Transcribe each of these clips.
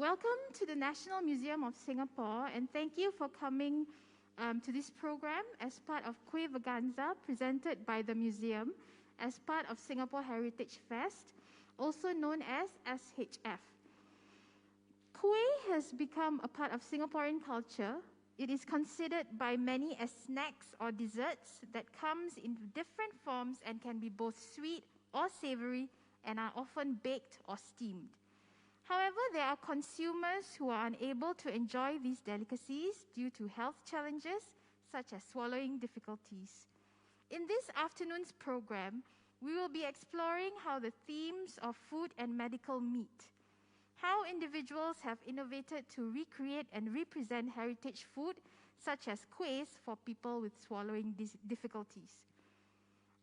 Welcome to the National Museum of Singapore, and thank you for coming to this program as part of InKUEHdible presented by the museum as part of Singapore Heritage Fest, also known as SHF. Kueh has become a part of Singaporean culture. It is considered by many as snacks or desserts that comes in different forms and can be both sweet or savory and are often baked or steamed. However, there are consumers who are unable to enjoy these delicacies due to health challenges such as swallowing difficulties. In this afternoon's program, we will be exploring how the themes of food and medical meet, how individuals have innovated to recreate and represent heritage food such as kuehs for people with swallowing difficulties.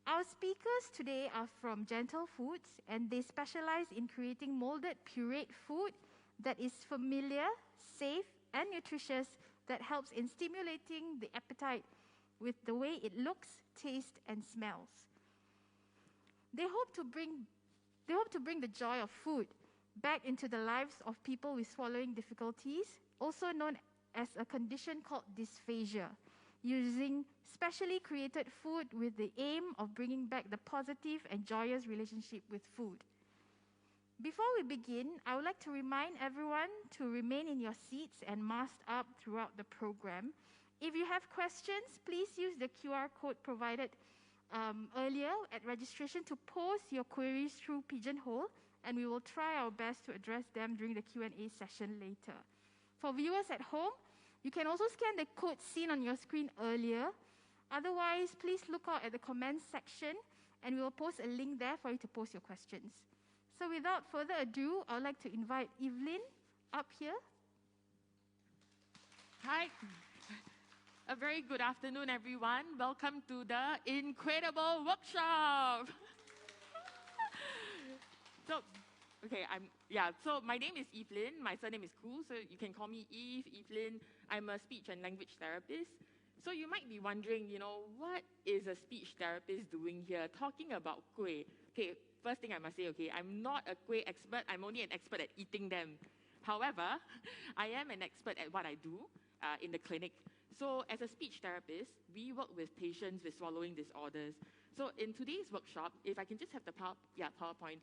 Our speakers today are from GentleFoods, and they specialize in creating molded pureed food that is familiar, safe, and nutritious that helps in stimulating the appetite with the way it looks, tastes, and smells. They hope to bring the joy of food back into the lives of people with swallowing difficulties, also known as a condition called dysphagia, using specially created food with the aim of bringing back the positive and joyous relationship with food. Before we begin, I would like to remind everyone to remain in your seats and masked up throughout the program. If you have questions, please use the QR code provided earlier at registration to post your queries through Pigeonhole, and we will try our best to address them during the Q&A session later. For viewers at home, you can also scan the code seen on your screen earlier. Otherwise, please look out at the comments section, and we will post a link there for you to post your questions. So without further ado, I would like to invite Evelyn up here. Hi. A very good afternoon, everyone. Welcome to the InKUEHdible Workshop. So my name is Evelyn. My surname is Koo, so you can call me Eve, Evelyn. I'm a speech and language therapist. So you might be wondering, what is a speech therapist doing here, talking about kueh? Okay, first thing I must say, I'm not a kueh expert. I'm only an expert at eating them. However, I am an expert at what I do in the clinic. So as a speech therapist, we work with patients with swallowing disorders. So in today's workshop, if I can just have the PowerPoint,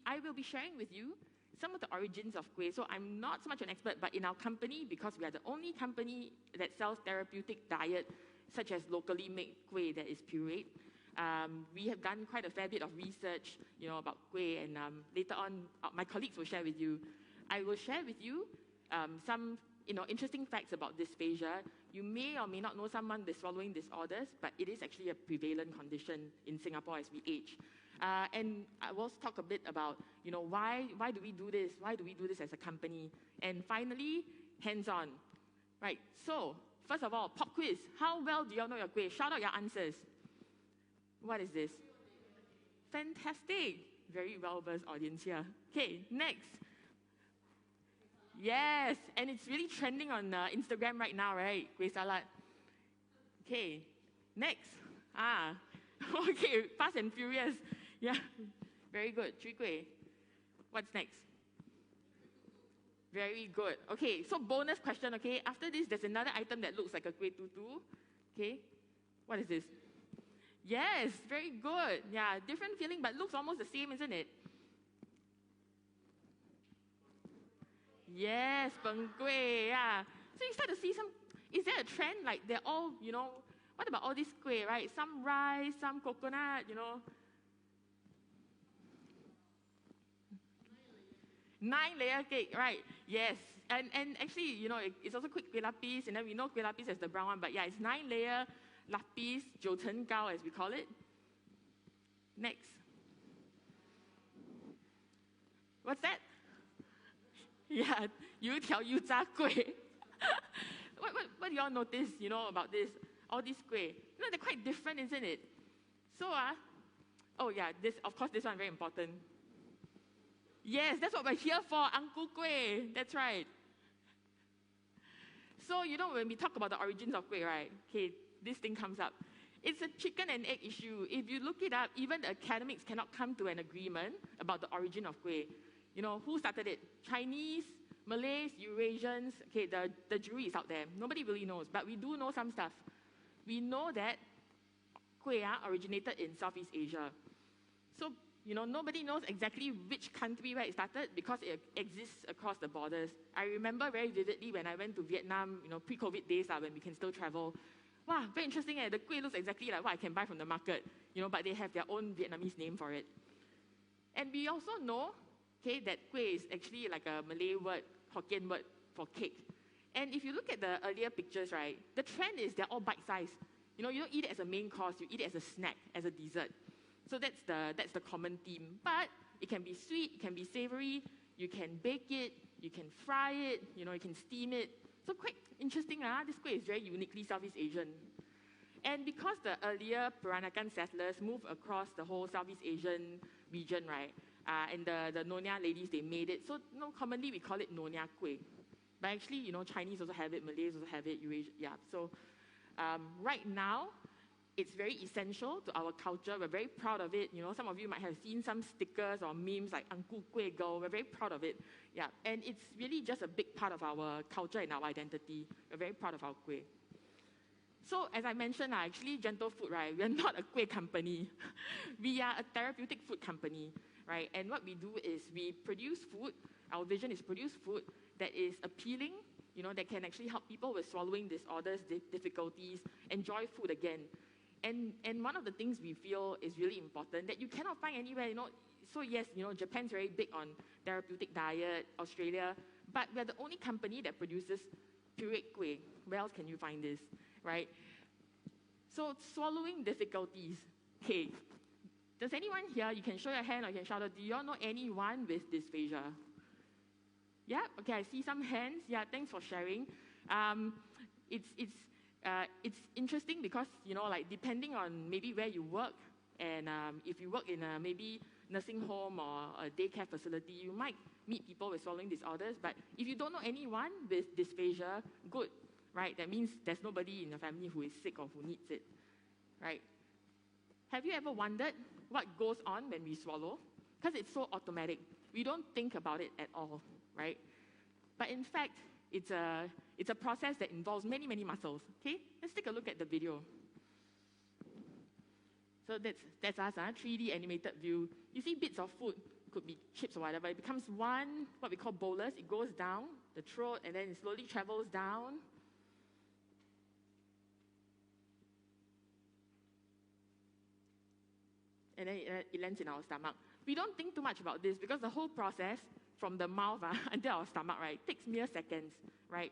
I will be sharing with you some of the origins of kueh. So I'm not so much an expert, but in our company, because we are the only company that sells therapeutic diet, such as locally made kueh that is pureed, we have done quite a fair bit of research, about kueh, and later on, my colleagues will share with you. I will share with you some interesting facts about dysphagia. You may or may not know someone with swallowing disorders, but it is actually a prevalent condition in Singapore as we age. And I will talk a bit about, why do we do this? Why do we do this as a company? And finally, hands-on. Right, so first of all, pop quiz. How well do you all know your kueh? Shout out your answers. What is this? Fantastic. Very well-versed audience here. Okay, next. Yes, and it's really trending on Instagram right now, right? Kueh salad. Okay, next. Okay, fast and furious. Yeah, very good. Chwee kueh. What's next? Very good. Okay, so bonus question, okay? After this, there's another item that looks like a kueh tutu. Okay, what is this? Yes, very good. Yeah, different feeling, but looks almost the same, isn't it? Yes, peng kueh, yeah. So you start to see is there a trend? Like they're all, what about all this kueh, right? Some rice, some coconut, 9-layer cake, right? Yes. And actually, it's also quick kueh lapis, and then we know kueh lapis as the brown one, but yeah, it's 9-layer lapis, 9层糕 as we call it. Next. What's that? Yeah, 油条油炸kueh. What do you all notice, about this? All these kueh. They're quite different, isn't it? So, of course, this one very important. Yes, that's what we're here for, Uncle Kueh. That's right. So, when we talk about the origins of kueh, right? Okay, this thing comes up. It's a chicken and egg issue. If you look it up, even the academics cannot come to an agreement about the origin of kueh. Who started it? Chinese, Malays, Eurasians, okay, the jury is out there. Nobody really knows, but we do know some stuff. We know that kueh originated in Southeast Asia. So, nobody knows exactly which country where it started because it exists across the borders. I remember very vividly when I went to Vietnam, pre-COVID days when we can still travel. Wow, very interesting. The kueh looks exactly like what I can buy from the market, but they have their own Vietnamese name for it. And we also know, okay, that kueh is actually like a Malay word, Hokkien word for cake. And if you look at the earlier pictures, right, the trend is they're all bite-sized. You don't eat it as a main course, you eat it as a snack, as a dessert. So that's the common theme. But it can be sweet, it can be savory, you can bake it, you can fry it, you can steam it. So quite interesting, this kueh is very uniquely Southeast Asian. And because the earlier Peranakan settlers moved across the whole Southeast Asian region, right, and the Nyonya ladies, they made it. So commonly we call it Nyonya kueh. But actually, Chinese also have it, Malays also have it, Eurasia, yeah. So right now, it's very essential to our culture. We're very proud of it. Some of you might have seen some stickers or memes like Uncle Kueh Girl. We're very proud of it. Yeah, and it's really just a big part of our culture and our identity. We're very proud of our kueh. So as I mentioned, actually, GentleFoods, right, we're not a kueh company. We are a therapeutic food company, right? And what we do is we produce food. Our vision is produce food that is appealing, that can actually help people with swallowing disorders, difficulties, enjoy food again. And one of the things we feel is really important that you cannot find anywhere, So yes, Japan's very big on therapeutic diet, Australia, but we're the only company that produces pureed kueh. Where else can you find this, right? So swallowing difficulties. Hey, does anyone here, you can show your hand or you can shout out, do you all know anyone with dysphagia? Yeah, okay, I see some hands. Yeah, thanks for sharing. It's interesting because, depending on maybe where you work, and if you work in a maybe nursing home or a daycare facility, you might meet people with swallowing disorders. But if you don't know anyone with dysphagia, good, right? That means there's nobody in your family who is sick or who needs it, right? Have you ever wondered what goes on when we swallow? Because it's so automatic. We don't think about it at all, right? But in fact, it's a process that involves many, many muscles. Okay, let's take a look at the video. So that's us, 3D animated view. You see bits of food, could be chips or whatever. It becomes one, what we call bolus. It goes down the throat and then it slowly travels down. And then it lands in our stomach. We don't think too much about this because the whole process from the mouth until our stomach, right, takes mere seconds, right?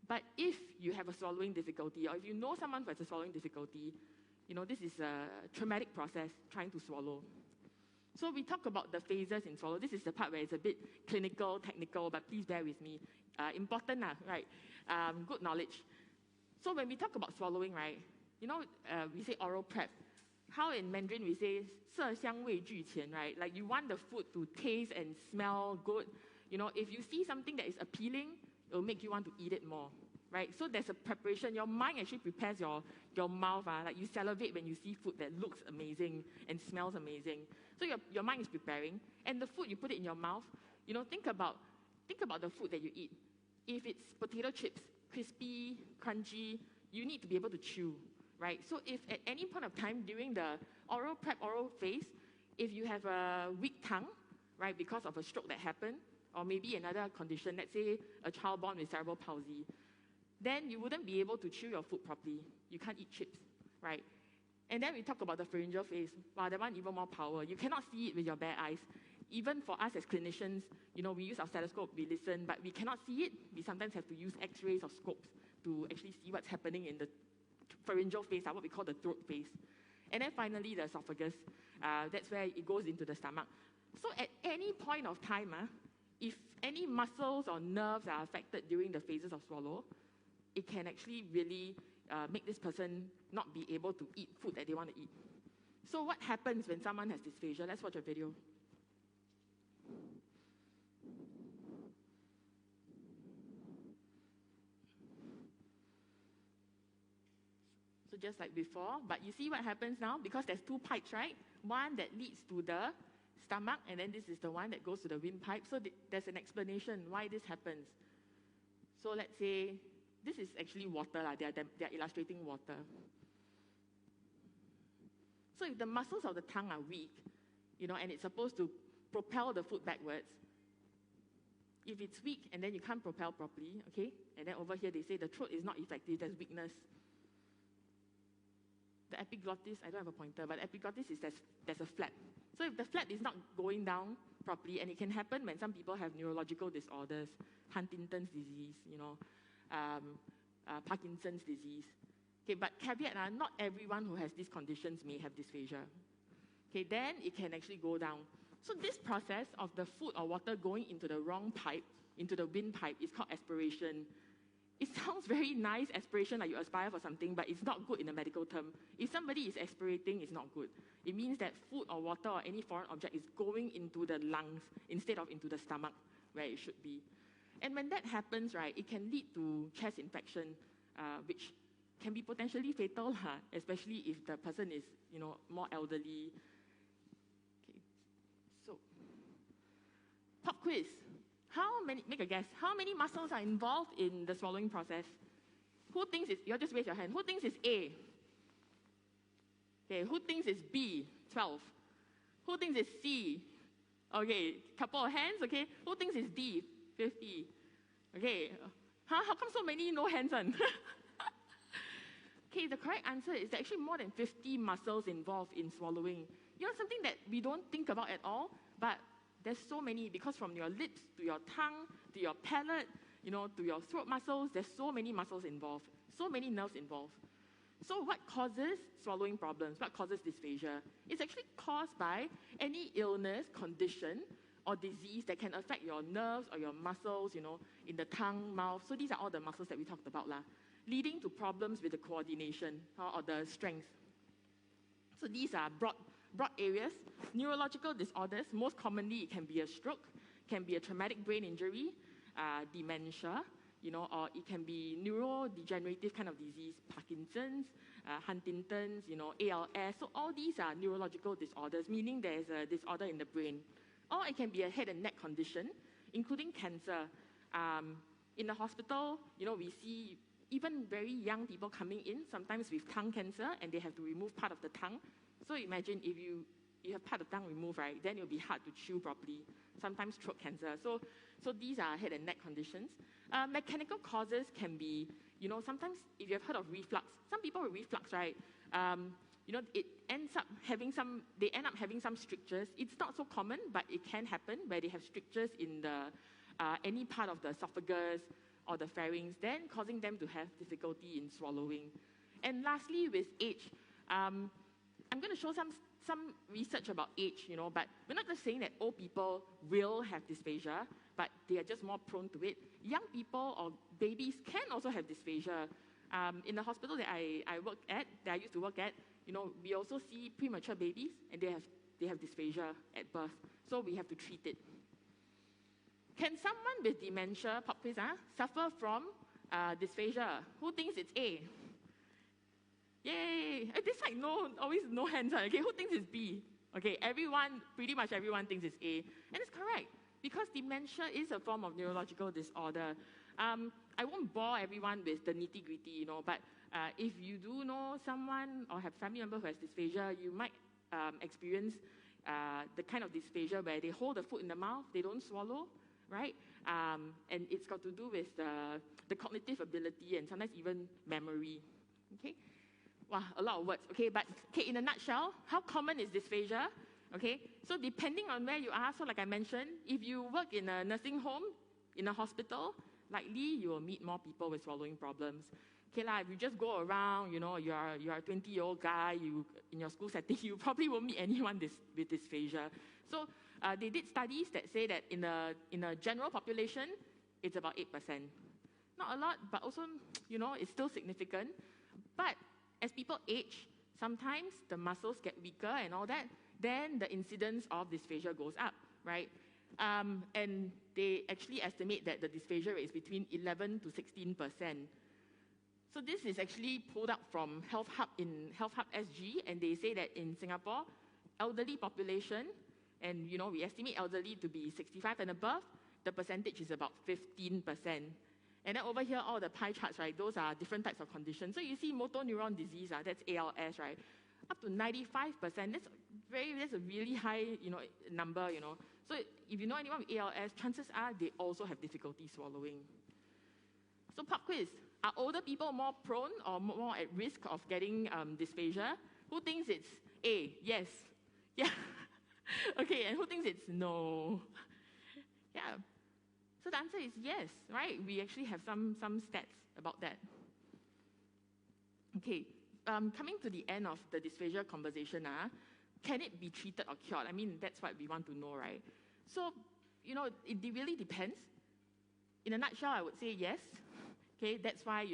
But if you have a swallowing difficulty or if you know someone who has a swallowing difficulty, this is a traumatic process, trying to swallow. So we talk about the phases in swallow. This is the part where it's a bit clinical, technical, but please bear with me. Important, right? Good knowledge. So when we talk about swallowing, right, we say oral prep. How in Mandarin we say 色香味俱全, right? Like you want the food to taste and smell good. If you see something that is appealing, it will make you want to eat it more, right? So there's a preparation. Your mind actually prepares your mouth. Like you salivate when you see food that looks amazing and smells amazing. So your mind is preparing. And the food, you put it in your mouth. Think about the food that you eat. If it's potato chips, crispy, crunchy, you need to be able to chew, right? So if at any point of time during the oral phase, if you have a weak tongue, right, because of a stroke that happened, or maybe another condition, let's say a child born with cerebral palsy, then you wouldn't be able to chew your food properly. You can't eat chips, right? And then we talk about the pharyngeal phase. Wow, that one even more power. You cannot see it with your bare eyes. Even for us as clinicians, we use our stethoscope, we listen, but we cannot see it. We sometimes have to use x-rays or scopes to actually see what's happening in the pharyngeal phase, what we call the throat phase. And then finally, the esophagus. That's where it goes into the stomach. So at any point of time, if any muscles or nerves are affected during the phases of swallow, it can actually really make this person not be able to eat food that they want to eat. So what happens when someone has dysphagia? Let's watch a video. So just like before, but you see what happens now? Because there's two pipes, right? One that leads to the stomach, and then this is the one that goes to the windpipe. So there's an explanation why this happens. So let's say this is actually water. They're illustrating water. So if the muscles of the tongue are weak, and it's supposed to propel the food backwards, if it's weak and then you can't propel properly, okay? And then over here they say the throat is not effective, there's weakness. The epiglottis, I don't have a pointer, but epiglottis is there's a flap. So if the flap is not going down properly, and it can happen when some people have neurological disorders, Huntington's disease, Parkinson's disease. Okay, but caveat, not everyone who has these conditions may have dysphagia. Okay, then it can actually go down. So this process of the food or water going into the wrong pipe, into the windpipe, is called aspiration. It sounds very nice, aspiration, like you aspire for something, but it's not good in a medical term. If somebody is aspirating, it's not good. It means that food or water or any foreign object is going into the lungs instead of into the stomach, where it should be. And when that happens, right, it can lead to chest infection, which can be potentially fatal, especially if the person is, more elderly. Pop quiz. Make a guess. How many muscles are involved in the swallowing process? Who thinks it's, you just raise your hand. Who thinks it's A? Okay, who thinks it's B? 12. Who thinks it's C? Okay, couple of hands, okay. Who thinks it's D? 50. Okay, how come so many no hands on? Okay, the correct answer is actually more than 50 muscles involved in swallowing. Something that we don't think about at all, but there's so many, because from your lips to your tongue, to your palate, to your throat muscles, there's so many muscles involved, so many nerves involved. So what causes swallowing problems? What causes dysphagia? It's actually caused by any illness, condition, or disease that can affect your nerves or your muscles, in the tongue, mouth. So these are all the muscles that we talked about, leading to problems with the coordination or the strength. So these are broad areas. Neurological disorders, most commonly it can be a stroke, can be a traumatic brain injury, dementia, or it can be neurodegenerative kind of disease, Parkinson's, Huntington's, ALS. So all these are neurological disorders, meaning there is a disorder in the brain. Or it can be a head and neck condition, including cancer. In the hospital, we see even very young people coming in, sometimes with tongue cancer, and they have to remove part of the tongue. So imagine if you have part of the tongue removed, right, then it'll be hard to chew properly, sometimes throat cancer. So these are head and neck conditions. Mechanical causes can be, sometimes if you've heard of reflux, some people with reflux, right, it ends up having they end up having some strictures. It's not so common, but it can happen where they have strictures in the any part of the esophagus or the pharynx, then causing them to have difficulty in swallowing. And lastly, with age, I'm going to show some research about age, but we're not just saying that old people will have dysphagia, but they are just more prone to it. Young people or babies can also have dysphagia. In the hospital that I used to work at, we also see premature babies, and they have dysphagia at birth, so we have to treat it. Can someone with dementia, pop quiz, suffer from dysphagia? Who thinks it's A? Yay! This side, always no hands. Okay, who thinks it's B? Okay, pretty much everyone thinks it's A. And it's correct, because dementia is a form of neurological disorder. I won't bore everyone with the nitty-gritty, but if you do know someone or have family member who has dysphagia, you might experience the kind of dysphagia where they hold the food in the mouth, they don't swallow, right? And it's got to do with the cognitive ability and sometimes even memory, okay? Wow, a lot of words. Okay, but in a nutshell, how common is dysphagia? Okay, so depending on where you are, so like I mentioned, if you work in a nursing home, in a hospital, likely you will meet more people with swallowing problems. Okay, if you just go around, you are a 20-year-old guy, in your school setting, you probably won't meet anyone with dysphagia. So they did studies that say that in a general population, it's about 8%. Not a lot, but also, it's still significant. But as people age, sometimes the muscles get weaker and all that, then the incidence of dysphagia goes up, right? And they actually estimate that the dysphagia rate is between 11 to 16%. So this is actually pulled up from Health Hub SG, and they say that in Singapore, elderly population And, we estimate elderly to be 65 and above. The percentage is about 15%. And then over here, all the pie charts, right, those are different types of conditions. So you see motor neuron disease, that's ALS, right? Up to 95%. That's a really high, number, So if you know anyone with ALS, chances are they also have difficulty swallowing. So pop quiz. Are older people more prone or more at risk of getting dysphagia? Who thinks it's A? Yes. Yeah. Okay, and who thinks it's no? Yeah. So the answer is yes, right? We actually have some stats about that. Okay, coming to the end of the dysphagia conversation, can it be treated or cured? I mean, that's what we want to know, right? So, it really depends. In a nutshell, I would say yes. Okay, that's why,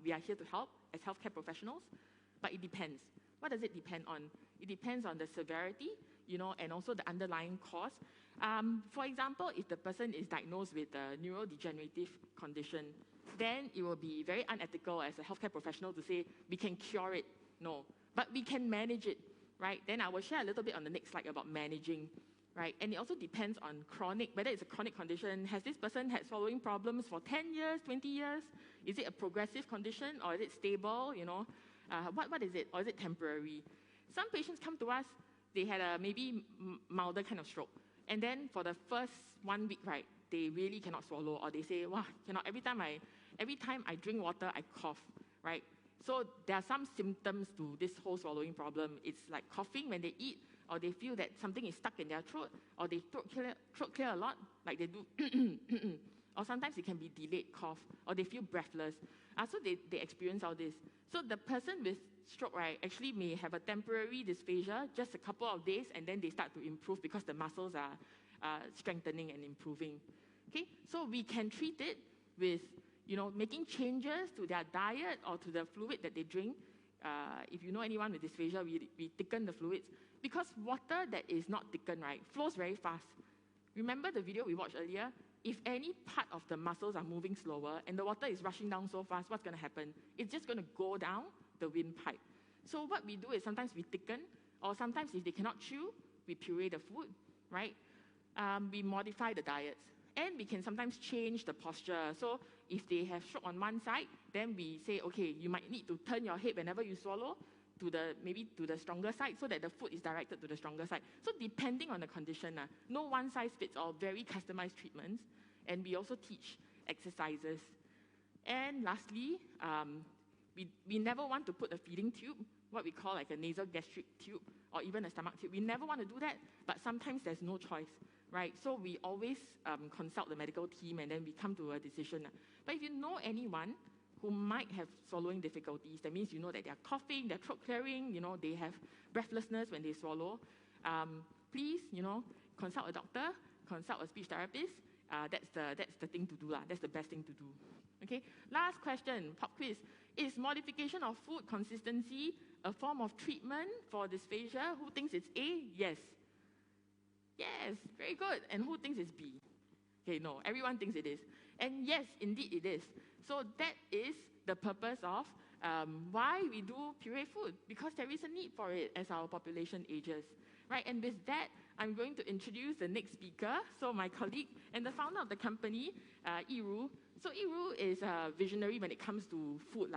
we are here to help as healthcare professionals, but it depends. What does it depend on? It depends on the severity, and also the underlying cause. For example, if the person is diagnosed with a neurodegenerative condition, then it will be very unethical as a healthcare professional to say, we can cure it. No, but we can manage it, right? Then I will share a little bit on the next slide about managing, right? And it also depends on whether it's a chronic condition. Has this person had swallowing problems for 10 years, 20 years? Is it a progressive condition, or is it stable, what is it, or is it temporary? Some patients come to us, they had a maybe milder kind of stroke. And then for the first 1 week, right, they really cannot swallow, or they say, wow, every time I drink water, I cough, right? So there are some symptoms to this whole swallowing problem. It's like coughing when they eat, or they feel that something is stuck in their throat, or they throat clear a lot, like they do, or sometimes it can be delayed cough, or they feel breathless. So they experience all this. So the person with stroke, right, actually may have a temporary dysphagia, just a couple of days, and then they start to improve because the muscles are strengthening and improving. Okay, so we can treat it with, making changes to their diet or to the fluid that they drink. If you know anyone with dysphagia, we thicken the fluids, because water that is not thickened, right, flows very fast. Remember the video we watched earlier? If any part of the muscles are moving slower and the water is rushing down so fast, what's going to happen? It's just going to go down the windpipe. So what we do is sometimes we thicken, or sometimes if they cannot chew, we puree the food, right? We modify the diets, and we can sometimes change the posture. So if they have stroke on one side, then we say, okay, you might need to turn your head whenever you swallow maybe to the stronger side, so that the food is directed to the stronger side. So depending on the condition, no one size fits all, very customized treatments. And we also teach exercises. And lastly, we never want to put a feeding tube, what we call like a nasal gastric tube, or even a stomach tube. We never want to do that, but sometimes there's no choice, right? So we always consult the medical team, and then we come to a decision. But if you know anyone who might have swallowing difficulties, that means you know that they're coughing, they're throat clearing, they have breathlessness when they swallow, please, consult a doctor, consult a speech therapist. That's the thing to do. That's the best thing to do. Okay, last question, pop quiz. Is modification of food consistency a form of treatment for dysphagia? Who thinks it's A? Yes. Yes, very good. And who thinks it's B? Okay, no, everyone thinks it is. And yes, indeed it is. So that is the purpose of why we do puree food, because there is a need for it as our population ages. Right, and with that, I'm going to introduce the next speaker. So my colleague and the founder of the company, Yiru. So Yiru is a visionary when it comes to food.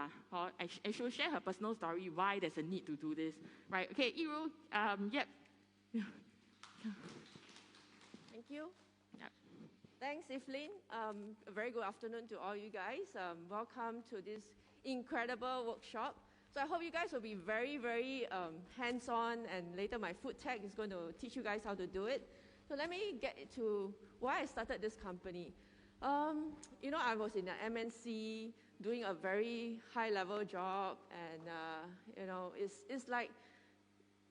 And she'll share her personal story why there's a need to do this. Right, okay, Yiru, yep. Thank you. Yep. Thanks, Evelyn. A very good afternoon to all you guys. Welcome to this incredible workshop. So I hope you guys will be very, very hands-on, and later my food tech is going to teach you guys how to do it. So let me get to why I started this company. I was in an MNC doing a very high-level job, and it's like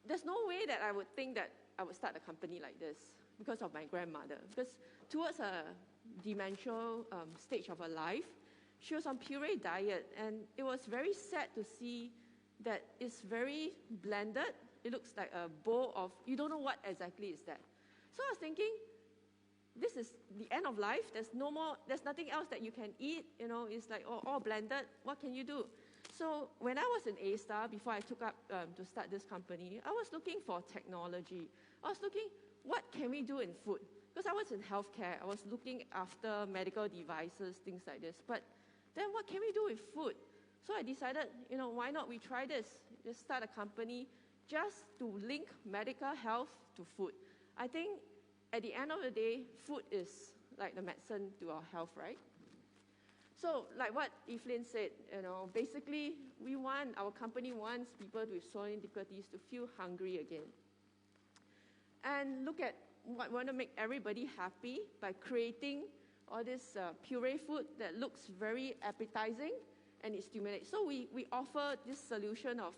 there's no way that I would think that I would start a company like this because of my grandmother. Because towards a dementia stage of her life, she was on puree diet, and it was very sad to see that it's very blended. It looks like a bowl of, you don't know what exactly is that. So I was thinking, this is the end of life. There's nothing else that you can eat. It's like all blended. What can you do? So when I was in A-Star, before I took up to start this company, I was looking for technology. I was looking, what can we do in food? Because I was in healthcare, I was looking after medical devices, things like this. But then what can we do with food? So I decided, why not we try this? Just start a company just to link medical health to food. I think at the end of the day, food is like the medicine to our health, right? So like what Evelyn said, basically our company wants people with swallowing difficulties to feel hungry again. And look at what we want to make everybody happy by creating all this puree food that looks very appetizing and it stimulates. So we offer this solution of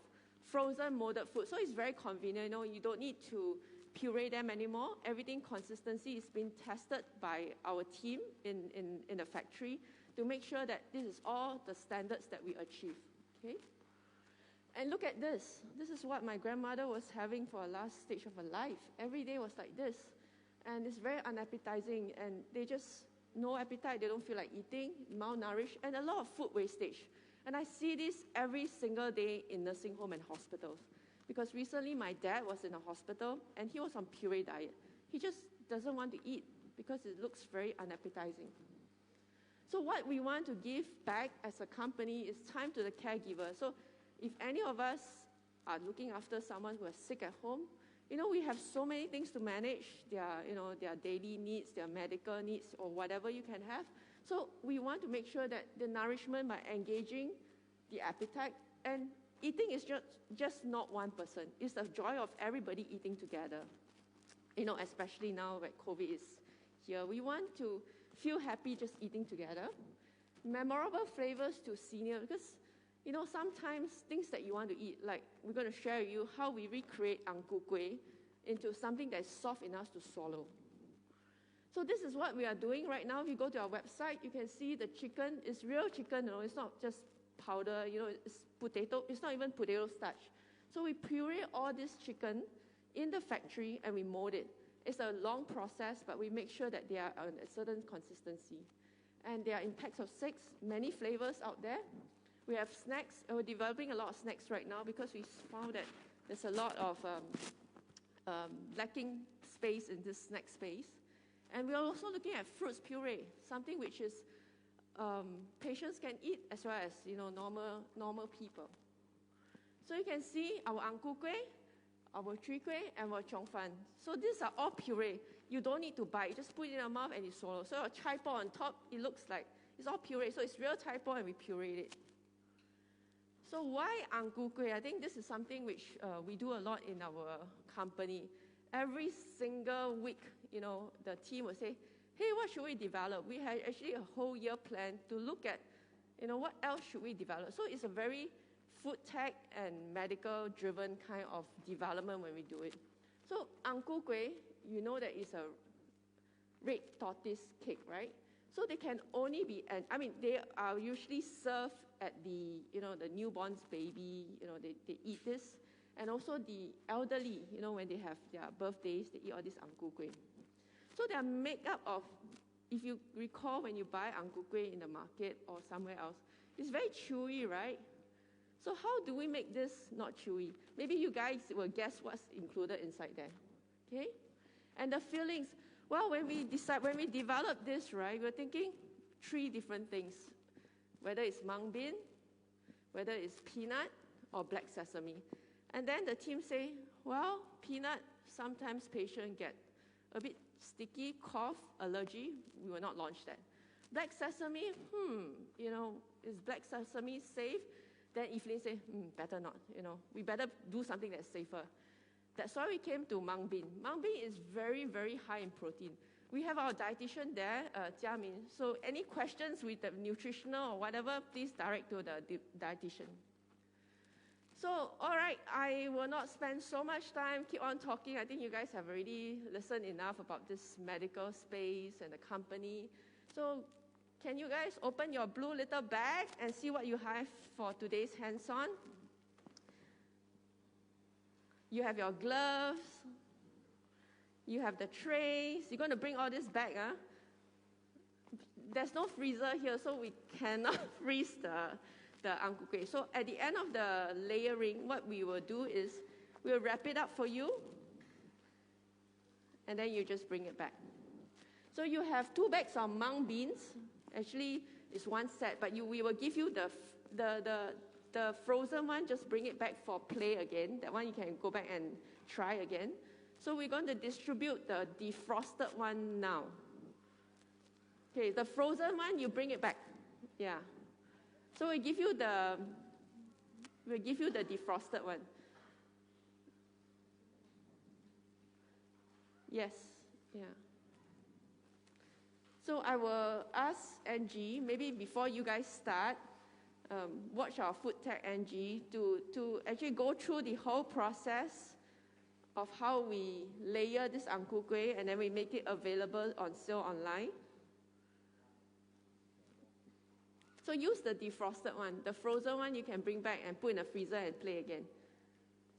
frozen molded food. So it's very convenient. You don't need to puree them anymore. Everything consistency is being tested by our team in the factory to make sure that this is all the standards that we achieve. Okay? And look at this. This is what my grandmother was having for her last stage of her life. Every day was like this. And it's very unappetizing. And they just, no appetite. They don't feel like eating, malnourished, and a lot of food wastage. And I see this every single day in nursing home and hospitals. Because recently my dad was in a hospital and he was on puree diet. He just doesn't want to eat because it looks very unappetizing. So what we want to give back as a company is time to the caregiver. So if any of us are looking after someone who is sick at home, we have so many things to manage, their daily needs, their medical needs, or whatever you can have. So we want to make sure that the nourishment by engaging the appetite, and eating is just not one person. It's the joy of everybody eating together. Especially now that COVID is here. We want to feel happy just eating together. Memorable flavors to senior, because sometimes things that you want to eat, like we're going to share with you how we recreate kueh into something that is soft enough to swallow. So this is what we are doing right now. If you go to our website, you can see the chicken is real chicken. It's not just powder. It's potato. It's not even potato starch. So we puree all this chicken in the factory and we mold it. It's a long process, but we make sure that they are on a certain consistency. And they are in packs of 6, many flavors out there. We have snacks, and we're developing a lot of snacks right now because we found that there's a lot of lacking space in this snack space. And we're also looking at fruits puree, something which is patients can eat as well as normal people. So you can see our kueh, our kueh, and our chongfan. So these are all puree. You don't need to bite. You just put it in your mouth and you swallow. So a chai paw on top, it looks like it's all puree. So it's real chai paw and we pureed it. So why kueh? I think this is something which we do a lot in our company. Every single week, the team will say, hey, what should we develop? We had actually a whole year plan to look at, what else should we develop? So it's a very food tech and medical-driven kind of development when we do it. So kueh, that is a red tortoise cake, right? So they can only be, they are usually served at the newborn's baby, they eat this. And also the elderly, when they have their birthdays, they eat all this kueh. So they are made up of, if you recall when you buy kueh in the market or somewhere else, it's very chewy, right? So how do we make this not chewy? Maybe you guys will guess what's included inside there, okay? And the fillings, well, when we developed this, right, we're thinking 3 different things, whether it's mung bean, whether it's peanut, or black sesame. And then the team say, well, peanut, sometimes patients get a bit sticky, cough, allergy. We will not launch that. Black sesame, is black sesame safe? Then Evelyn say, better not, we better do something that's safer. That's why we came to mung bean. Mung bean is very, very high in protein. We have our dietitian there, Jia Min. So any questions with the nutritional or whatever, please direct to the dietitian. So, all right, I will not spend so much time, keep on talking. I think you guys have already listened enough about this medical space and the company. So, can you guys open your blue little bag and see what you have for today's hands-on? You have your gloves. You have the trays. You're going to bring all this back, huh? There's no freezer here, so we cannot freeze the kueh. So at the end of the layering, what we will do is we'll wrap it up for you. and then you just bring it back. So you have 2 bags of mung beans. Actually, it's 1 set, but we will give you the frozen one. Just bring it back for play again. That one you can go back and try again. So we're going to distribute the defrosted one now. Okay, the frozen one, you bring it back. Yeah. So we'll give you the defrosted one. Yes, yeah. So I will ask Angie, maybe before you guys start, watch our food tech Angie to actually go through the whole process of how we layer this ang ku kueh and then we make it available on sale online. So use the defrosted one. The frozen one you can bring back and put in the freezer and play again.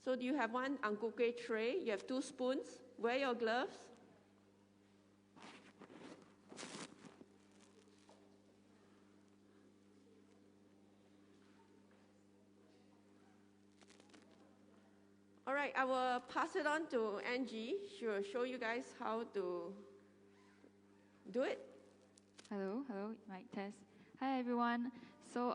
So you have 1 ang ku kueh tray, you have 2 spoons, wear your gloves. All right, I will pass it on to Angie. She will show you guys how to do it. Hello, mic test. Hi everyone. So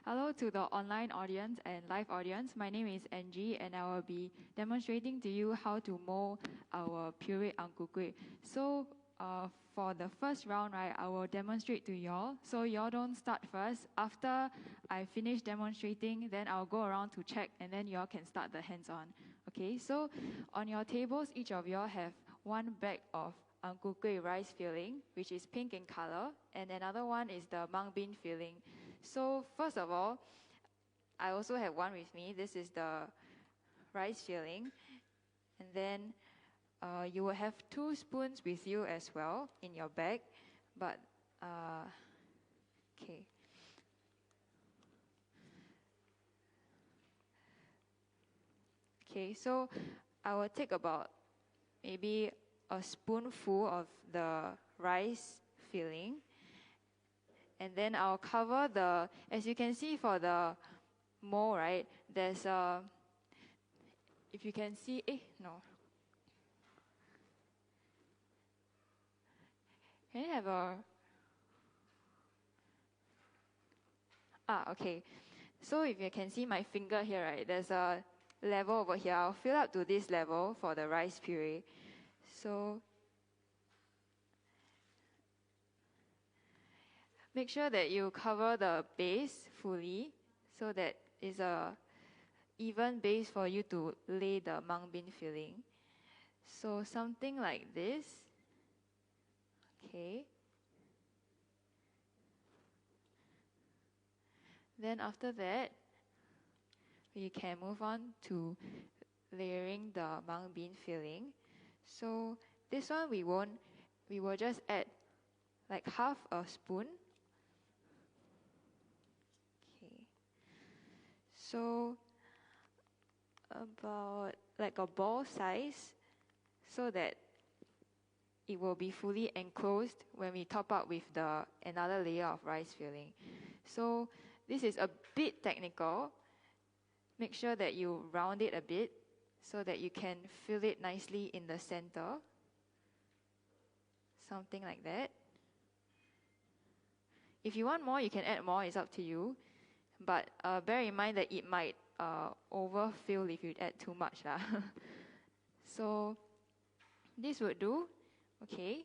hello to the online audience and live audience. My name is Angie and I will be demonstrating to you how to mold our puree ang ku kueh. So for the first round, right, I will demonstrate to y'all. So y'all don't start first. After I finish demonstrating, then I'll go around to check and then y'all can start the hands-on. Okay, so on your tables, each of y'all have 1 bag of ang ku kueh rice filling, which is pink in color, and another one is the mung bean filling. So first of all, I also have 1 with me. This is the rice filling, and then you will have 2 spoons with you as well in your bag, but okay. Okay, so I will take about maybe a spoonful of the rice filling, and then I'll cover as you can see for the mold, right, there's if you can see, no. Can you have okay. So if you can see my finger here, right, there's a level over here. I'll fill up to this level for the rice puree. So make sure that you cover the base fully so that it's a even base for you to lay the mung bean filling. So something like this. Okay. Then after that, we can move on to layering the mung bean filling. So this one we will just add like half a spoon. Okay. So about like a ball size so that it will be fully enclosed when we top up with another layer of rice filling. So this is a bit technical. Make sure that you round it a bit so that you can fill it nicely in the center. Something like that. If you want more, you can add more, it's up to you. But bear in mind that it might overfill if you add too much. So this would do. Okay.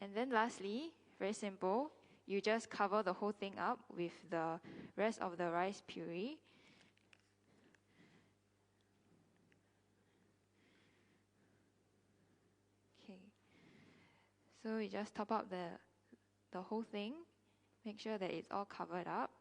And then lastly, very simple, you just cover the whole thing up with the rest of the rice puree. Okay. So you just top up the whole thing. Make sure that it's all covered up.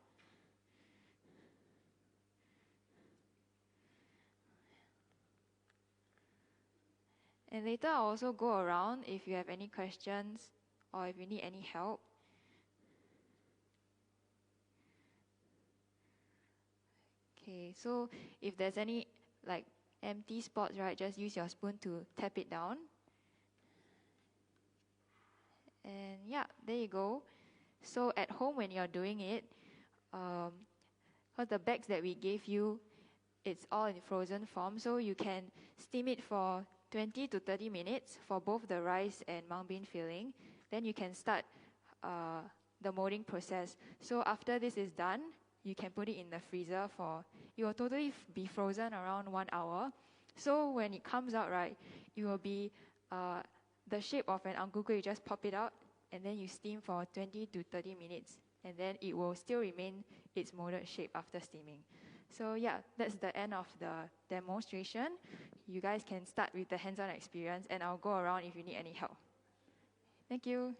And later I'll also go around if you have any questions or if you need any help. Okay, so if there's any like empty spots, right, just use your spoon to tap it down. And yeah, there you go. So at home when you're doing it, because the bags that we gave you, it's all in frozen form, so you can steam it for 20 to 30 minutes for both the rice and mung bean filling. Then you can start the molding process. So after this is done, you can put it in the freezer for, it will totally be frozen around 1 hour. So when it comes out, right, it will be the shape of an ang ku kueh. You just pop it out and then you steam for 20 to 30 minutes. And then it will still remain its molded shape after steaming. So yeah, that's the end of the demonstration. You guys can start with the hands-on experience and I'll go around if you need any help. Thank you.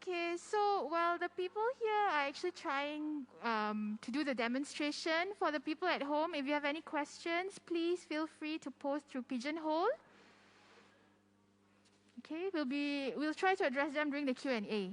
Okay, so, well, the people here are actually trying to do the demonstration. For the people at home, if you have any questions, please feel free to post through Pigeonhole. Okay, we'll try to address them during the Q&A.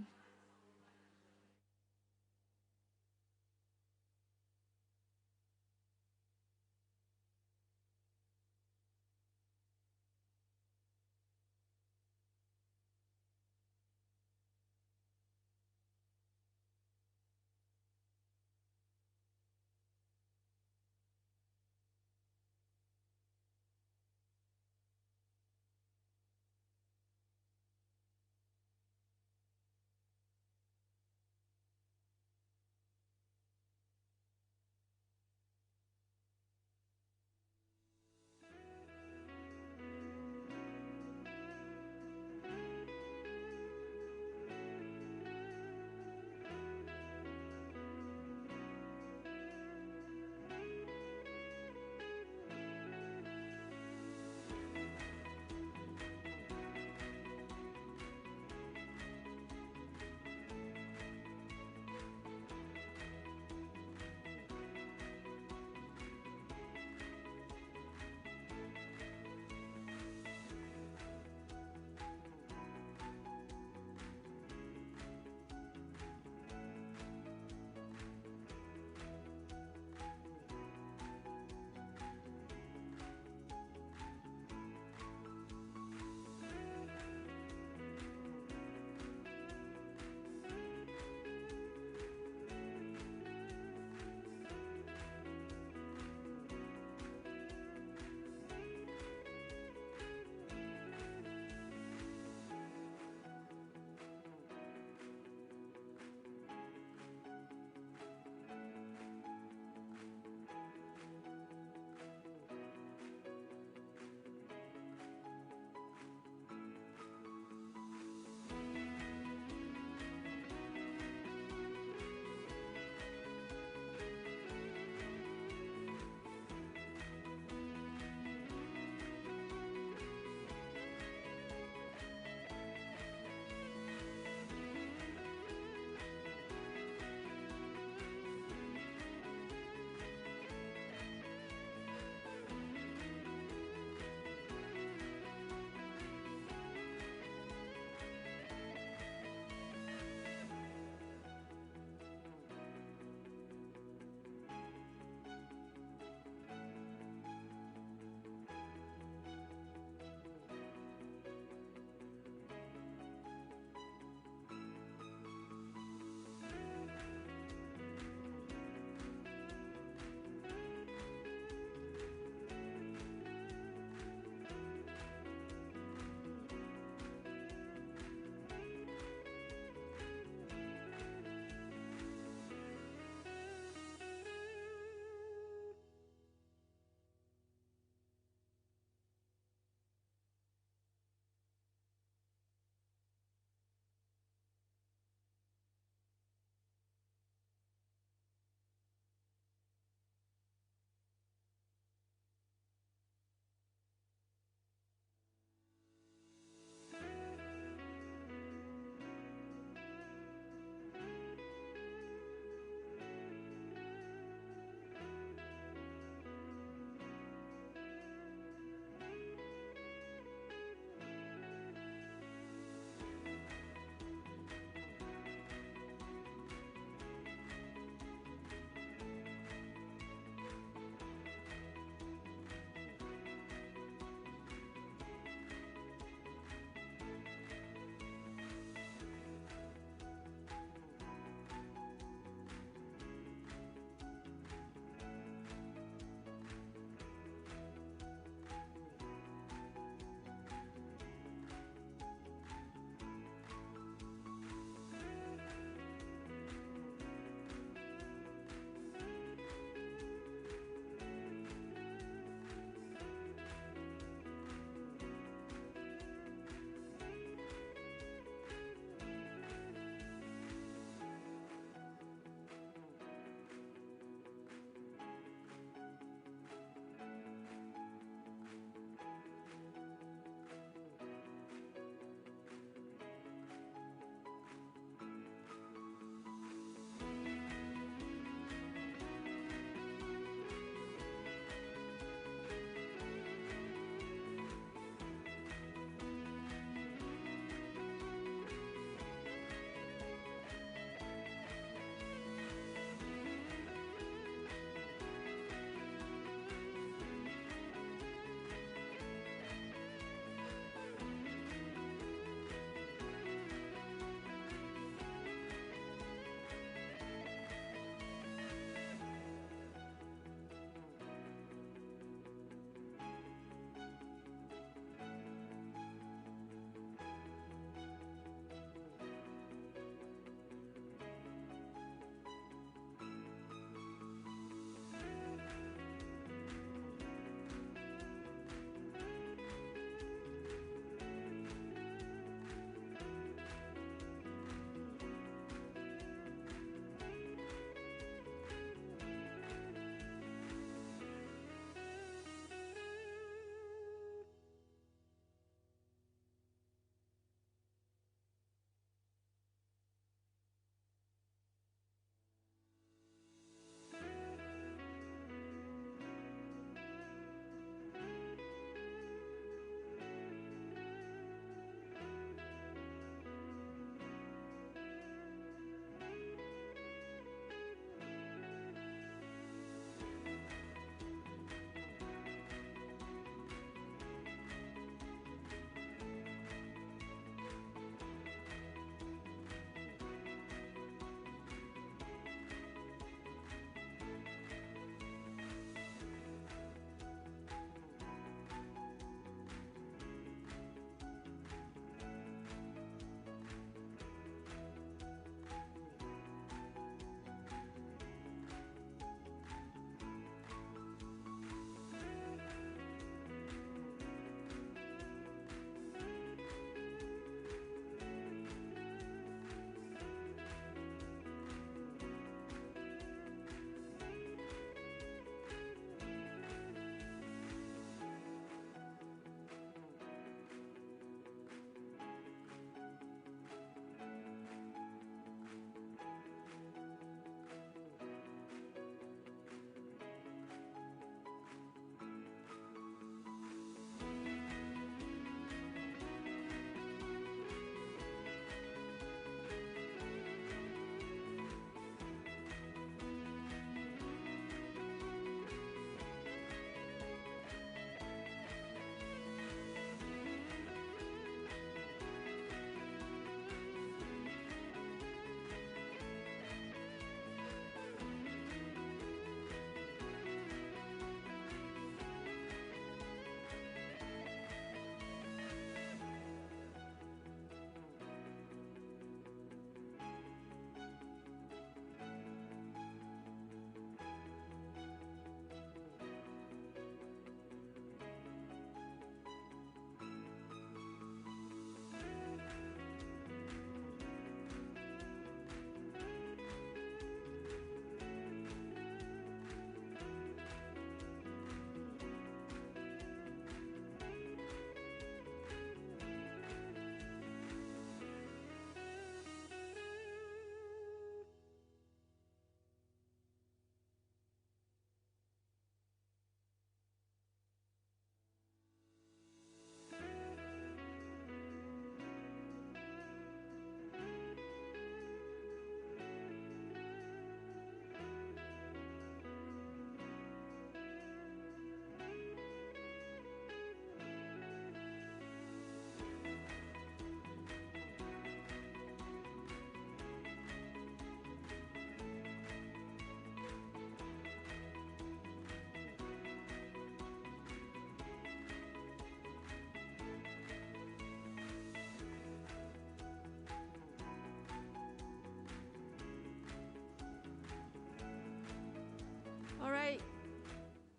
All right,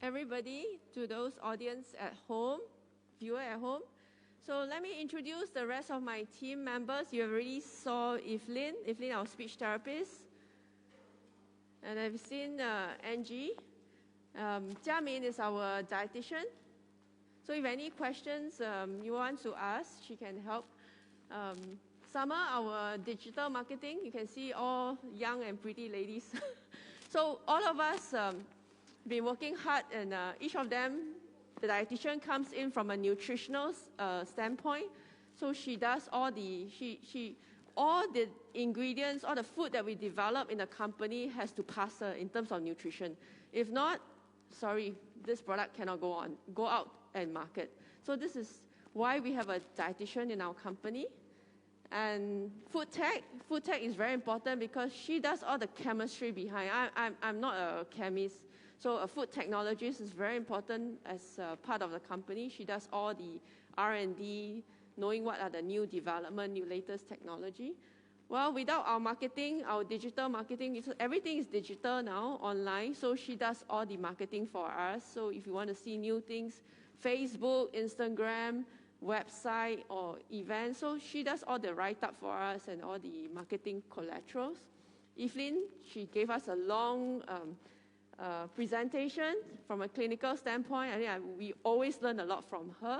everybody, to those audience at home, viewer at home. So let me introduce the rest of my team members. You already saw Evelyn, our speech therapist. And I've seen Angie. Jiamin is our dietitian. So if any questions you want to ask, she can help. Summer, our digital marketing. You can see all young and pretty ladies. So all of us been working hard, and each of them, the dietitian comes in from a nutritional standpoint. So she does all the all the ingredients, all the food that we develop in the company has to pass her in terms of nutrition. If not, sorry, this product cannot go out and market. So this is why we have a dietitian in our company. And food tech is very important because she does all the chemistry behind. I'm not a chemist, so a food technologist is very important as part of the company. She does all the R&D, knowing what are the new development, new latest technology. Well, without our marketing, our digital marketing, everything is digital now, online, so she does all the marketing for us. So if you want to see new things, Facebook, Instagram, website, or events, so she does all the write-up for us and all the marketing collaterals. Evelyn, she gave us a long presentation from a clinical standpoint. I think we always learn a lot from her.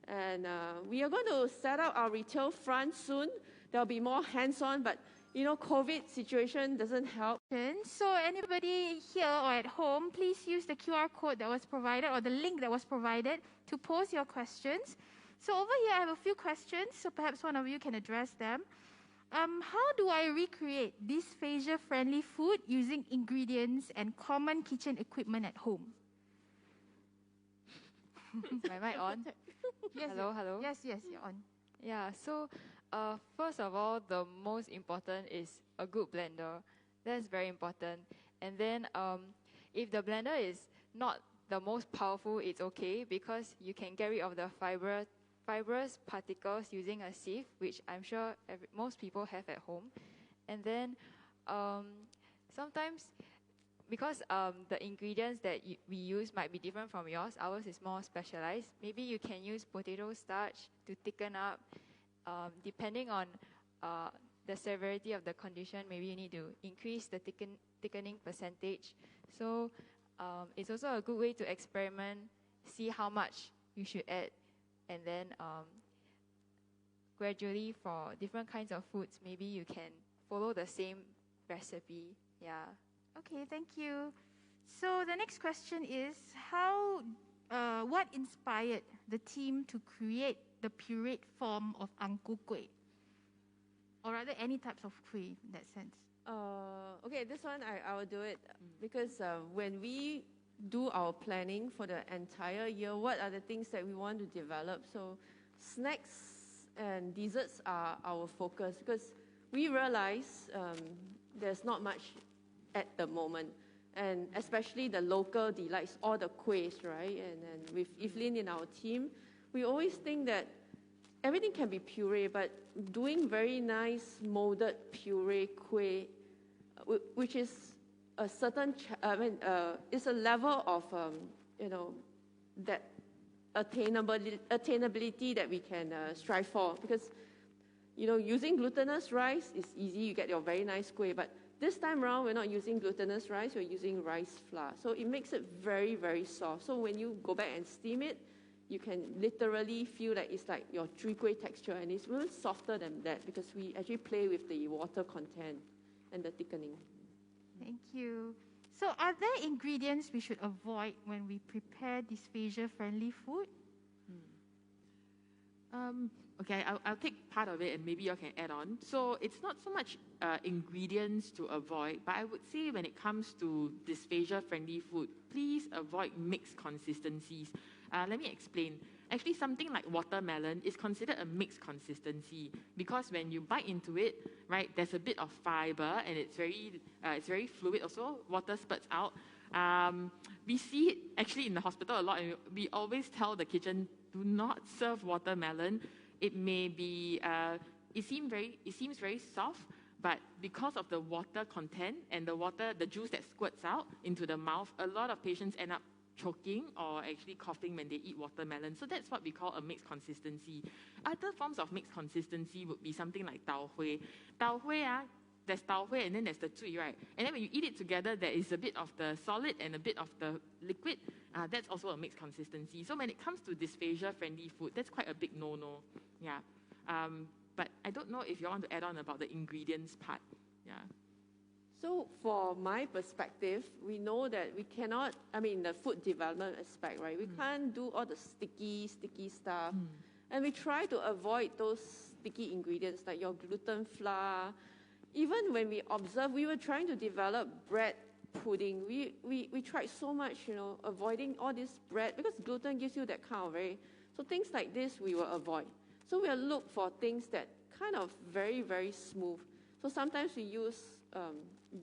And we are going to set up our retail front soon. There'll be more hands-on, but you know, COVID situation doesn't help. So anybody here or at home, please use the QR code that was provided or the link that was provided to pose your questions. So over here, I have a few questions, so perhaps one of you can address them. How do I recreate dysphagia-friendly food using ingredients and common kitchen equipment at home? Is my mic on? Yes, Hello? Yes, you're on. Yeah, so first of all, the most important is a good blender. That's very important. And then if the blender is not the most powerful, it's okay because you can get rid of the fibrous particles using a sieve, which I'm sure most people have at home. And then sometimes, because the ingredients that we use might be different from yours, ours is more specialized. Maybe you can use potato starch to thicken up. Depending on the severity of the condition, maybe you need to increase the thickening percentage. So it's also a good way to experiment, see how much you should add, and then gradually for different kinds of foods, maybe you can follow the same recipe. Yeah. Okay, thank you. So the next question is, what inspired the team to create the pureed form of InKUEHdible? Or rather, any types of kueh in that sense? Okay, this one I will do it because when we do our planning for the entire year, what are the things that we want to develop? So snacks and desserts are our focus because we realize there's not much at the moment, and especially the local delights, all the kuehs, right? And with Evelyn in our team, we always think that everything can be puree, but doing very nice molded puree kueh, which is a certain, it's a level of, that attainability that we can strive for. Because, using glutinous rice is easy, you get your very nice kueh, but this time around, we're not using glutinous rice, we're using rice flour. So it makes it very, very soft. So when you go back and steam it, you can literally feel like it's like your three kueh texture, and it's really softer than that because we actually play with the water content and the thickening. Thank you. So are there ingredients we should avoid when we prepare dysphagia-friendly food? Okay, I'll take part of it and maybe you can add on. So it's not so much ingredients to avoid, but I would say when it comes to dysphagia-friendly food, please avoid mixed consistencies. Let me explain. Actually, something like watermelon is considered a mixed consistency because when you bite into it, right, there's a bit of fiber and it's very fluid also. Water spurts out. We see it actually in the hospital a lot, and we always tell the kitchen, do not serve watermelon. It may be, it seems very soft, But because of the water content and the juice that squirts out into the mouth, a lot of patients end up choking or actually coughing when they eat watermelon. So that's what we call a mixed consistency. Other forms of mixed consistency would be something like tau hui. Tau hui, there's tau hui and then there's the zui, right? And then when you eat it together, there is a bit of the solid and a bit of the liquid. That's also a mixed consistency. So when it comes to dysphagia-friendly food, that's quite a big no-no. Yeah. But I don't know if you want to add on about the ingredients part. Yeah. So for my perspective, we know that we cannot, the food development aspect, right? We can't do all the sticky stuff. And we try to avoid those sticky ingredients like your gluten flour. Even when we observe, we were trying to develop bread pudding. We tried so much, avoiding all this bread because gluten gives you that kind of so things like this we will avoid. So we'll look for things that kind of very, very smooth. So sometimes we use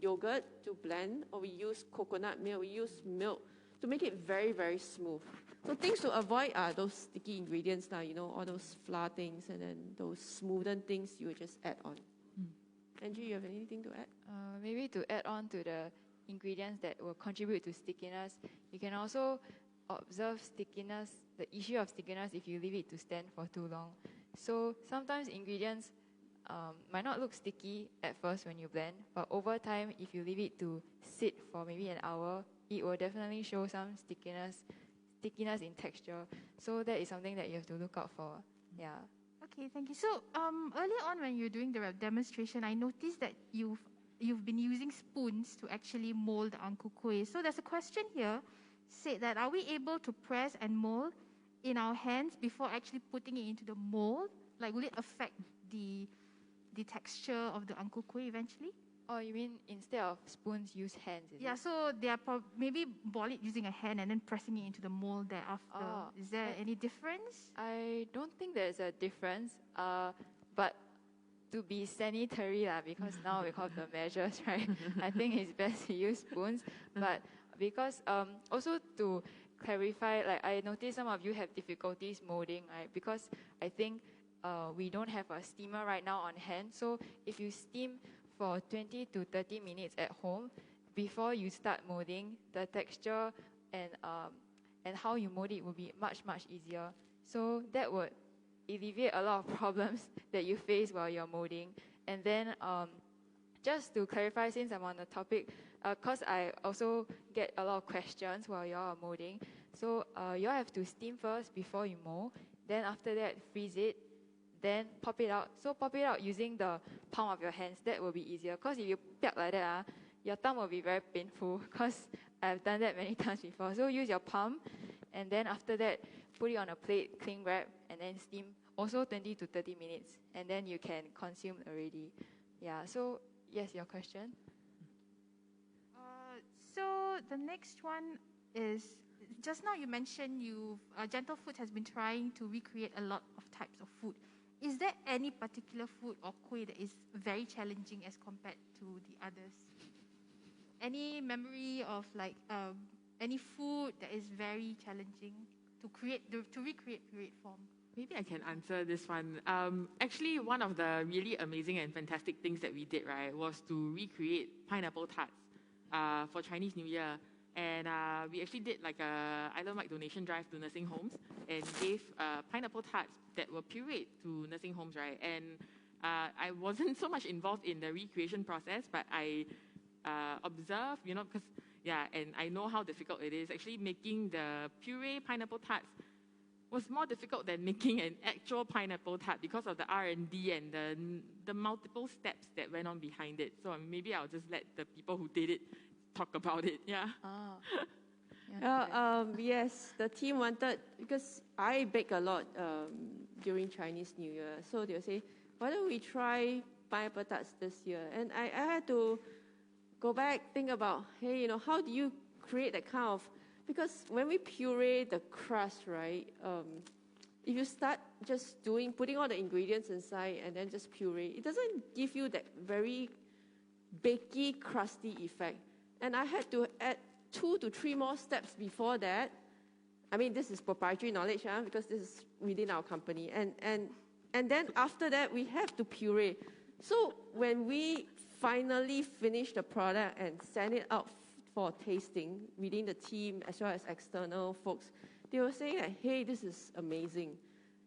yogurt to blend, or we use coconut milk, we use milk to make it very, very smooth. So things to avoid are those sticky ingredients, all those flour things, and then those smoothen things you would just add on. Angie, you have anything to add? Maybe to add on to the ingredients that will contribute to stickiness, you can also observe stickiness, the issue of stickiness if you leave it to stand for too long. So sometimes ingredients might not look sticky at first when you blend, but over time, if you leave it to sit for maybe an hour, it will definitely show some stickiness in texture. So that is something that you have to look out for. Yeah. Okay, thank you. So earlier on when you're doing the demonstration, I noticed that you've been using spoons to actually mold the InKUEHdible. So there's a question here, said that are we able to press and mold in our hands before actually putting it into the mold? Like, will it affect the texture of the InKUEHdible eventually? Oh, you mean instead of spoons, use hands? Is it? So they are maybe boil it using a hand and then pressing it into the mold thereafter. Is there any difference? I don't think there's a difference. But to be sanitary, because now we have the measures, right? I think it's best to use spoons. But because also to clarify, like I noticed some of you have difficulties molding, right? Because I think we don't have a steamer right now on hand. So if you steam for 20 to 30 minutes at home, before you start molding, the texture and how you mold it will be much, much easier. So that would alleviate a lot of problems that you face while you're molding. And then just to clarify, since I'm on the topic, because I also get a lot of questions while you are molding. So you have to steam first before you mold. Then after that, freeze it. Then pop it out. So pop it out using the palm of your hands. That will be easier. Because if you piak like that, your thumb will be very painful. Because I've done that many times before. So use your palm. And then after that, put it on a plate, cling wrap, and then steam. Also 20 to 30 minutes. And then you can consume already. Yeah, so yes, your question? So the next one is, just now you mentioned GentleFoods has been trying to recreate a lot of types of food. Is there any particular food or kueh that is very challenging as compared to the others? Any memory of any food that is very challenging to recreate pureed form? Maybe I can answer this one. Actually, one of the really amazing and fantastic things that we did, right, was to recreate pineapple tarts for Chinese New Year. And we actually did like a island-wide donation drive to nursing homes and gave pineapple tarts that were pureed to nursing homes, right? And I wasn't so much involved in the recreation process, but I observed, because, and I know how difficult it is. Actually, making the puree pineapple tarts was more difficult than making an actual pineapple tart because of the R&D and the multiple steps that went on behind it. So maybe I'll just let the people who did it talk about it. Yeah. Yes, the team wanted, because I bake a lot during Chinese New Year. So they'll say, why don't we try pineapple tarts this year? And I had to go back, think about, hey, how do you create that kind of, because when we puree the crust, right, if you start just putting all the ingredients inside and then just puree, it doesn't give you that very bakey, crusty effect. And I had to add 2 to 3 more steps before that. I mean, this is proprietary knowledge, because this is within our company. And then after that, we have to puree. So when we finally finish the product and send it out for tasting within the team as well as external folks, they were saying that, hey, this is amazing.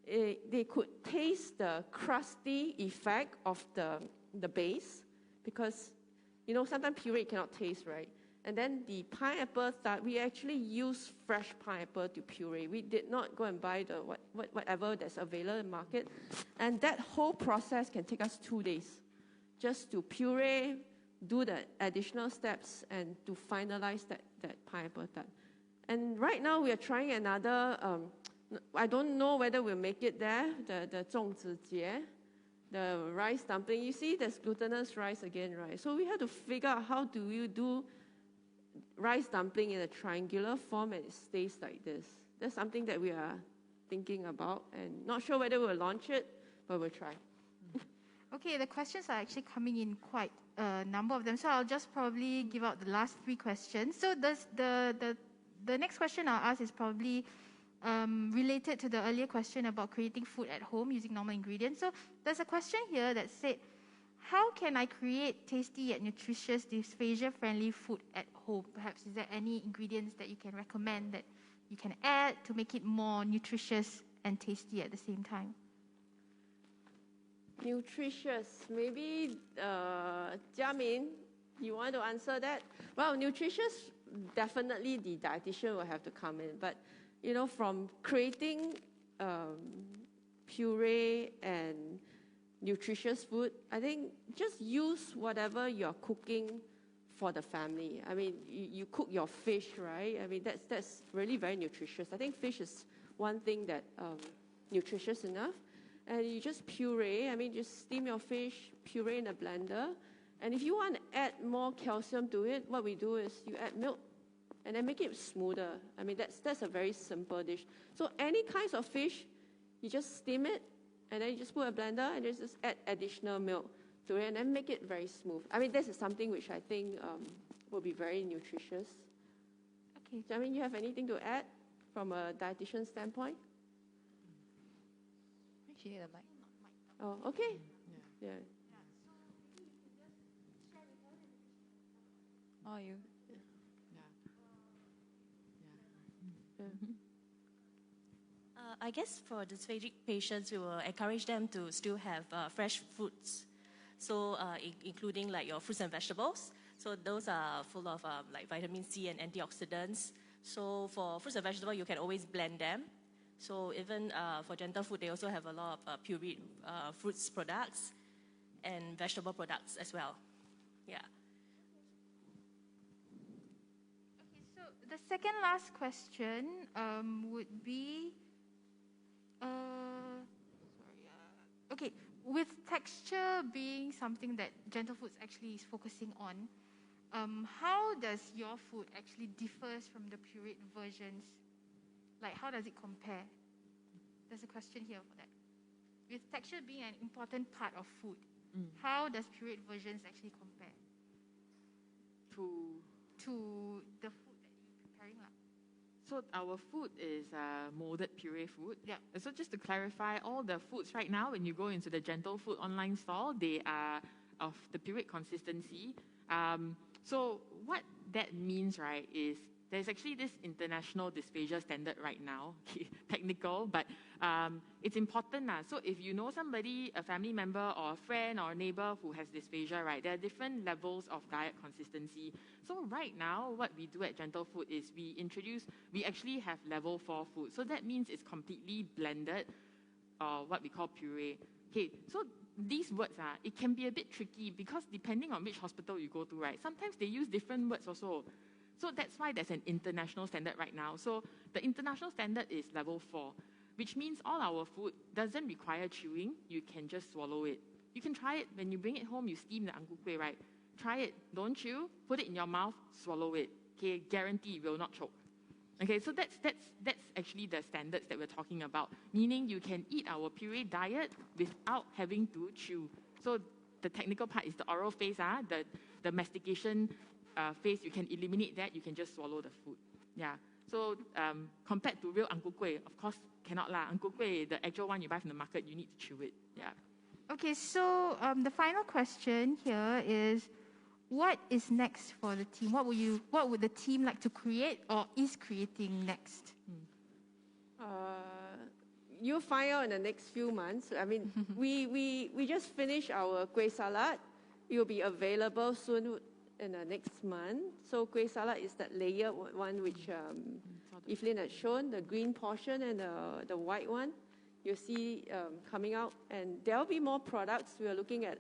They could taste the crusty effect of the base because, you know, sometimes puree cannot taste, right? And then the pineapple tart, we actually use fresh pineapple to puree. We did not go and buy the whatever that's available in the market. And that whole process can take us 2 days just to puree, do the additional steps, and to finalize that pineapple tart. And right now we are trying another, I don't know whether we'll make it there, the 粽子节, the rice dumpling. You see, there's glutinous rice again, right? So we have to figure out how do you do rice dumpling in a triangular form and it stays like this. That's something that we are thinking about, and not sure whether we'll launch it, but we'll try. Okay, the questions are actually coming in quite a number of them, so I'll just probably give out the last 3 questions. So the next question I'll ask is probably related to the earlier question about creating food at home using normal ingredients. So there's a question here that said, how can I create tasty yet nutritious dysphagia-friendly food at home? Perhaps is there any ingredients that you can recommend that you can add to make it more nutritious and tasty at the same time? Nutritious. Maybe Jiamin, you want to answer that? Well, nutritious, definitely the dietitian will have to come in. But, you know, from creating puree and nutritious food, I think just use whatever you're cooking for the family. I mean, you cook your fish, right? I mean, that's really very nutritious. I think fish is one thing that nutritious enough. And you just puree. I mean, just steam your fish, puree in a blender. And if you want to add more calcium to it, what we do is you add milk and then make it smoother. I mean, that's a very simple dish. So any kinds of fish, you just steam it, and then you just put a blender and just add additional milk to it and then make it very smooth. I mean, this is something which I think will be very nutritious. Okay, Jiamin, you have anything to add from a dietitian standpoint? She need a mic. Oh, okay. Yeah. Oh, you. I guess for dysphagic patients, we will encourage them to still have fresh fruits. So including like your fruits and vegetables. So those are full of like vitamin C and antioxidants. So for fruits and vegetables, you can always blend them. So even for GentleFoods, they also have a lot of pureed fruits products and vegetable products as well. Yeah. Okay, so the second last question would be, okay, with texture being something that GentleFoods actually is focusing on, how does your food actually differs from the pureed versions? Like, how does it compare? There's a question here for that. With texture being an important part of food, how does pureed versions actually compare to the food that you're preparing? So our food is molded puree food. Yeah. So just to clarify, all the foods right now, when you go into the GentleFoods online store, they are of the pureed consistency. So what that means, right, is there's actually this international dysphagia standard right now, technical, but it's important. So if you know somebody, a family member or a friend or a neighbor who has dysphagia, right, there are different levels of diet consistency. So right now, what we do at GentleFoods is we actually have level 4 food. So that means it's completely blended, what we call puree. Okay, so these words, it can be a bit tricky because depending on which hospital you go to, right, sometimes they use different words also. So that's why there's an international standard right now. So the international standard is level 4, which means all our food doesn't require chewing. You can just swallow it. You can try it when you bring it home, you steam the kueh, right? Try it, don't chew, put it in your mouth, swallow it. Okay, guarantee you will not choke. Okay, so that's actually the standards that we're talking about, meaning you can eat our puree diet without having to chew. So the technical part is the oral phase, the mastication phase, you can eliminate that, you can just swallow the food. Yeah. So compared to real kueh, of course, cannot lah. Kueh, the actual one you buy from the market, you need to chew it. Yeah. Okay, so the final question here is, what is next for the team? What would the team like to create or is creating next? You'll find out in the next few months. I mean, we just finished our kueh salad. It will be available soon in the next month. So kueh salad is that layered one which Evelyn had shown, the green portion and the white one. You'll see coming out. And there will be more products. We are looking at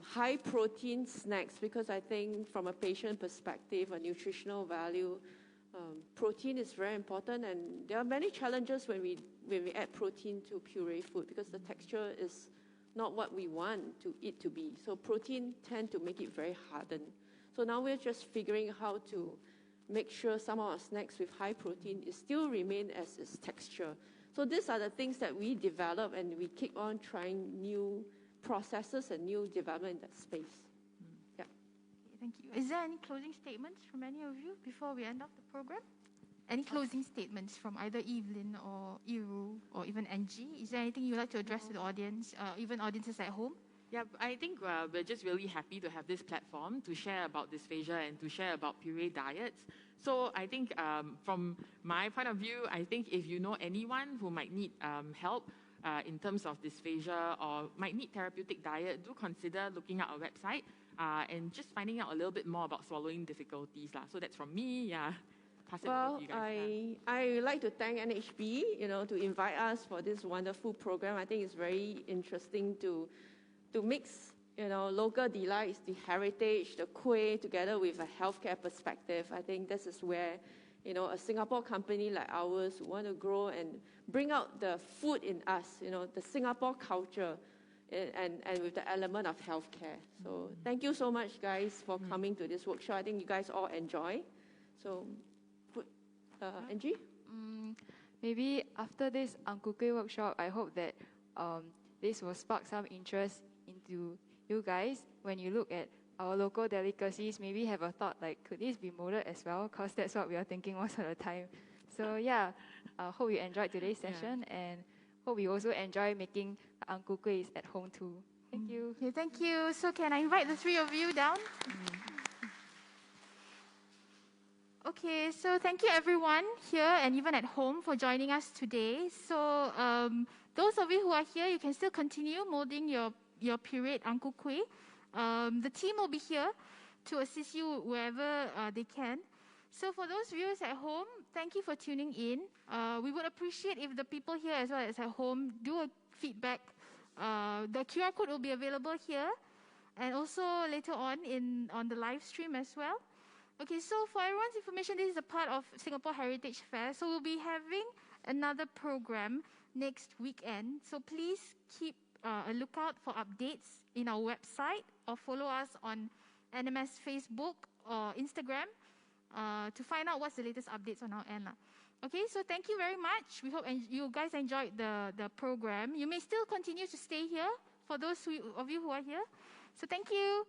high protein snacks because I think from a patient perspective, a nutritional value, protein is very important. And there are many challenges when we add protein to puree food because the texture is not what we want it to be. So protein tend to make it very hardened. So now we're just figuring how to make sure some of our snacks with high protein still remain as its texture. So these are the things that we develop, and we keep on trying new processes and new development in that space. Yeah. Thank you. Is there any closing statements from any of you before we end off the program? Any closing statements from either Evelyn or Iru or even Angie? Is there anything you'd like to address to the audience, even audiences at home? Yeah, I think we're just really happy to have this platform to share about dysphagia and to share about puree diets. So I think from my point of view, I think if you know anyone who might need help in terms of dysphagia or might need therapeutic diet, do consider looking at our website and just finding out a little bit more about swallowing difficulties. So that's from me, yeah. Pass it over to you guys. I would like to thank NHB, to invite us for this wonderful program. I think it's very interesting to mix, local delights, the heritage, the kueh, together with a healthcare perspective. I think this is where, a Singapore company like ours want to grow and bring out the food in us, the Singapore culture, and with the element of healthcare. So thank you so much, guys, for coming to this workshop. I think you guys all enjoy. So, Angie? Maybe after this InKUEHdible Workshop, I hope that this will spark some interest into you guys. When you look at our local delicacies, maybe have a thought like, could this be molded as well? Because that's what we are thinking most of the time. So yeah, hope you enjoyed today's session and hope you also enjoy making InKUEHdible at home too. Thank you. Okay, thank you. So can I invite the three of you down? Okay, so thank you everyone here and even at home for joining us today. So those of you who are here, you can still continue molding your pureed InKUEHdible. The team will be here to assist you wherever they can. So for those viewers at home, thank you for tuning in. We would appreciate if the people here as well as at home do a feedback. The QR code will be available here and also later on on the live stream as well. Okay, so for everyone's information, this is a part of Singapore Heritage Fair. So we'll be having another program next weekend. So please keep a lookout for updates in our website or follow us on NMS Facebook or Instagram to find out what's the latest updates on our end. Okay, so thank you very much. We hope you guys enjoyed the program. You may still continue to stay here for those of you who are here. So thank you.